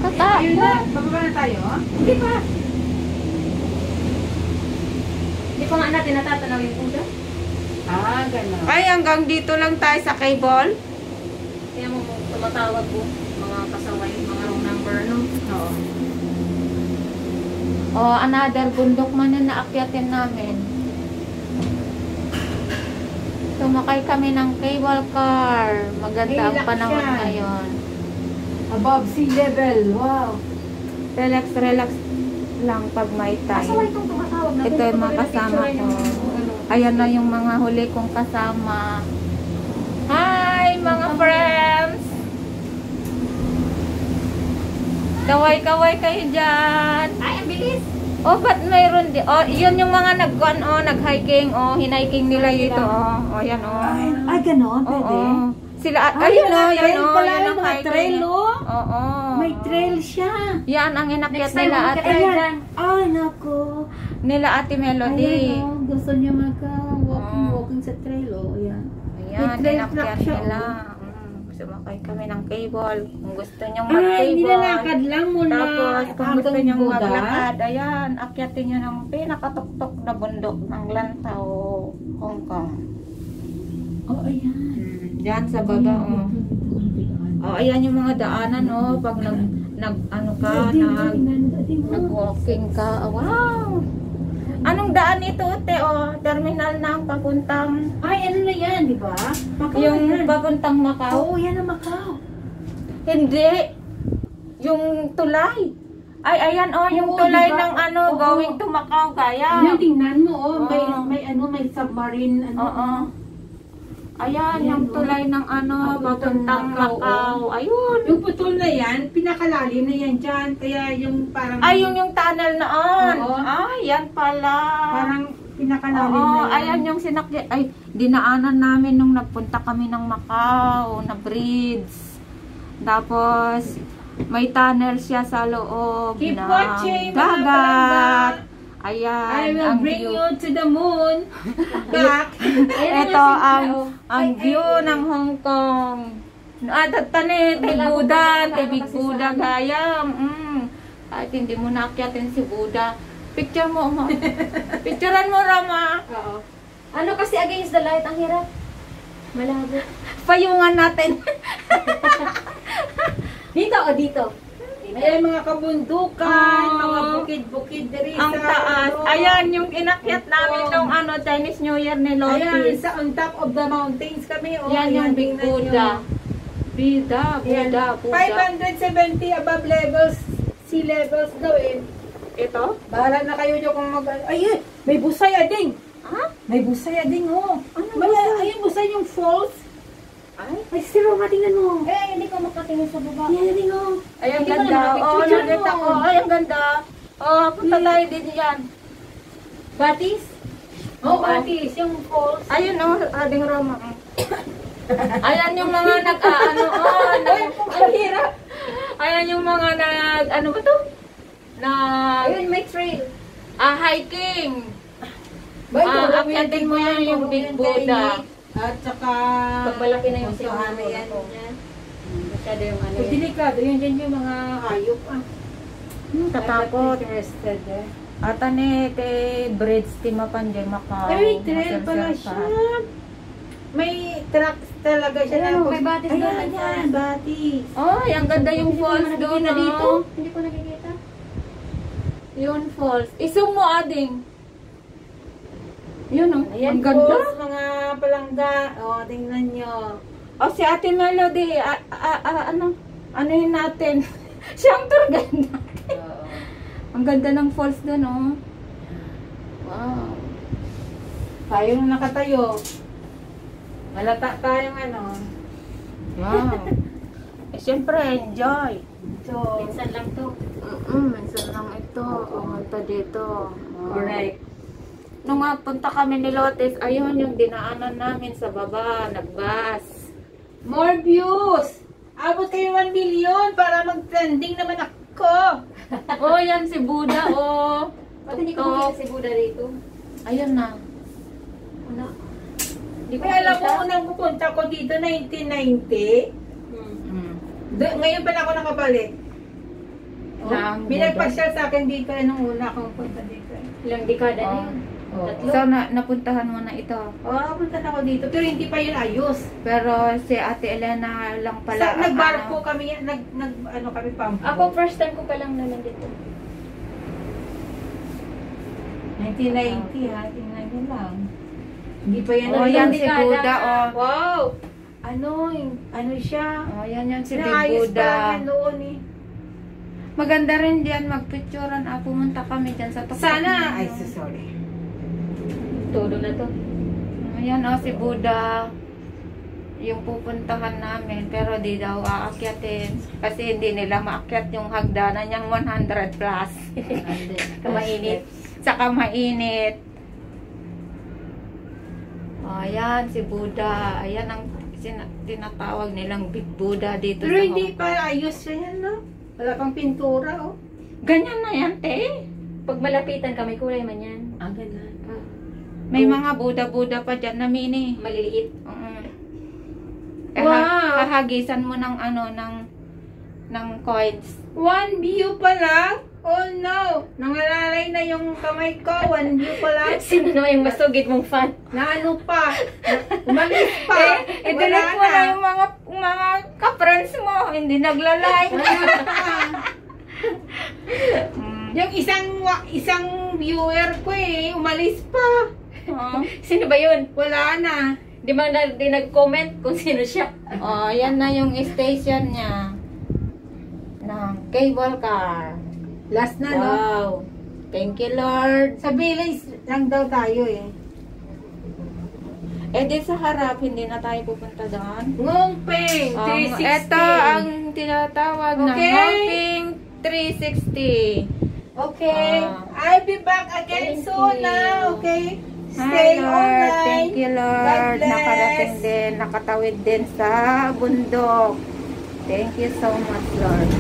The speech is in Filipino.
Ayun na, bababa na tayo? Hindi pa. Hindi pa nga natin natatanaw yung Buddha. Ah, gano'n. Ay, hanggang dito lang tayo sa cable. Kaya mo tumatawag po, mga kasaway, mga wrong number, no? Oo. Oh, another bundok man na naakyatin namin. Sumakay kami ng cable car. Maganda ang Relax panahon yan. ngayon. Above sea level. Wow. Relax, relax lang pag may Kasaway time. itong tumatawag na. Ito yung mga kasama ko. Ayan na yung mga huli kong kasama. Hi, mga friends! Kaway-kaway kayo dyan. Ay, ang bilis! Oh, ba't mayroon di? Oh, yun yung mga nag-hiking. Oh, hiniking nila dito. Oh, oh yan oh. Ay, gano'n? Oo. Pwede? Sila, Ay, ayun oh, trail yan oh. pala, Yan yung ang mga hiking. trail, oh. Oo. May trail siya. Yan ang inakyat Next time, nila umakyat ate. tayo dyan. Ay, nako. Nila ate Melody. Ayan, oh. Gusto niya Oh. walking sa trail, oh. Ayan. Ayan, May trail inakyat track siya, nila. Sumakay kami ng cable. Kung gusto nyong Ay, mag-cable. nilalakad lang muna. Tapos, kung gusto hanggang nyong Buda. maglakad, ayan, akyatin nyo ng pinakatuktok na bundok ng Lantaw, Hong Kong. Oh, ayan. Diyan sa baba, oh. Oh, ayan yung mga daanan, oh. Pag ano ka, nag-walking ka. Oh, wow! Anong daan ito, te, oh? Terminal ng papuntang, Ay, ano na yan, di ba? Macau yung na yan. papuntang Macau. Oo, yan ang Macau. Hindi. Yung tulay. Ay, ayan, oh, yung Oo, tulay diba? ng ano, Oo. going to Macau, kaya. Yan, tingnan mo, oh. Oo. May submarine, ano. Oo. Ayan, Ayan, yung oh. tulay ng ano, Papuntang papuntang Macau, Macau. Ayun. Yung putol na yan, pinakalalim na yan dyan. Kaya yung parang... Ay, yung tunnel noon. Oo. Ay, yan pala. Parang pinakalalim Oo, na yan. ayan yung sinakya. Ay, dinaanan namin nung nagpunta kami ng Macau, na bridge. Tapos, may tunnel siya sa loob Keep ng watching, mga dagat. palangga. Ayan, I will ang bring view. you to the moon. Back. Ito ang view ng Hong Kong. Tani, kay Buddha, kay Big Buddha gayam. Kahit hindi mo nakyatin si Buddha. Picture mo. Picturean mo, Rama. Oo. Ano kasi against the light, ang hirap. Malabo. Payungan natin. Dito o dito? Ayan, mga kabundukan, Oh. mga bukid-bukid diri Ang sa taas. ano. Ayan, yung inakyat namin nung ano, Chinese New Year ni Ayan, Lotus. sa on top of the mountains kami. Oh, Yan yung Big tingnan Buddha. nyo. Buddha, Ayan, Buddha, Buddha. 570 above levels, sea levels daw eh. Ito? Bahala na kayo nyo kung ayun, may busay ading. Ha? May busay ading, oh. Ano May, busay? ayun, busay yung falls. Ay. Ay, siro nga, tingnan mo. Eh, hindi ko makatingin sa baba. Yan, ading, oh. Ay, ang Hindi ko ganda. na Oh, makapicture nakita mo. ko. Ay, ang ganda. Oh, punta tayo din yan. Batis? Oh, Batis, yung falls. Ayun, oh, ading Roma. Ayan yung mga nag-ano, oh, Ang hirap. ayan yung mga ano ba to? Ayun, may trail. Hiking. Bay, Akyatin mo yan yung Big Buddha. At saka... Pag malaki na yung siguro, siguro. yan. Masyado yung ano Pag yun. delikado, yan dyan yung mga hayop. Tatakot. Interested eh. Ata ni kay Bridge Timapanjay Macau. Ay, trail pala siya. May tracks talaga siya. Ayun, na- may batis doon. Ayan, yan, batis. Oh, ang ganda yung Hindi ko falls naman doon nakikita na dito. dito. Hindi ko nakikita. Yun falls. Isum mo ading. Yun oh, Ayan, ang ganda. falls, mga palangga. O, tingnan nyo. Oh, si Ate Melody, ano yun natin? Siyang tour guide natin. Ang ganda ng falls doon, oh. Wow. Tayo nung nakatayo. Malata tayong ano. Wow. Eh, siyempre, enjoy. So, Minsan lang to. Minsan lang ito. Pumunta dito. Wow. correct. Nung punta kami ni Lotes, ayun yung dinaanan namin sa baba, nagbas. More views! Abot kayo 1 million para mag-trending naman ako. Oh, yan si Buddha, oh. Ba't hindi ko makita si Buddha rito? Ayun na. Ano? Hindi ko May alam mo, makita. unang pupunta ko dito, 1990. Mm. Ngayon pala ako nakabalik. Ng May nagpa-share sa akin dito nung una akong punta dito. Ilang dekada na yun. Oh. Tatlo. So, napuntahan mo na ito. Punta na ako dito. Pero hindi pa yun ayos. Pero si Ate Elena lang pala. Nagbarko kami, ano kami pampo. Ako, first time ko pa lang naman dito. 1990 ha, tingnan nyo lang. Hindi pa yan. Oh, ang yan ilang si dekada. Buddha, oh. Wow! Ano siya? Oh, yan si Big Naayos pa Buddha. yan noon eh. Maganda rin diyan, magpicturean. Pumunta kami diyan sa tuktok. Sana! Ay, so sorry. Todo na to. Ayan si Buddha. Yung pupuntahan namin. Pero di daw aakyatin. Kasi hindi nila maakyat yung hagdanan niyang 100 plus. Kamainit. Saka mainit. Ayan si Buddha. Ayan ang tinatawag nilang Big Buddha dito Pero sa hindi Hong pa ayos yan, no? Wala pang pintura, oh. Ganyan na yan, te. Pag malapitan ka, may kulay man yan. Ganun. May mga Buddha-Buddha pa dyan na mini. Maliliit. Wow! Hahagisan mo ng ng coins. One view pa lang? Oh no! Nangalalay na yung kamay ko. One view pa lang. Sino naman yung masugid mong fan? Na ano pa? Umalis pa. I-delete mo na yung mga ka-friends mo. Hindi nagla-like. Yung isang viewer ko umalis pa. Sino ba yun? Wala na. Di ba di nag-comment kung sino siya? Yan na yung station niya. Ng cable car. Last na, no? Wow. Thank you, Lord. Sa village lang daw tayo eh. Di sa harap, hindi na tayo pupunta doon. Ngongpeng 360. Ito ang tinatawag na Okay. Ngongpeng 360. Okay. I'll be back again Thank soon you. now. Okay? Hi, Stay Lord. online. Thank you, Lord. God bless. Nakarating din, nakatawid din sa bundok. Thank you so much, Lord.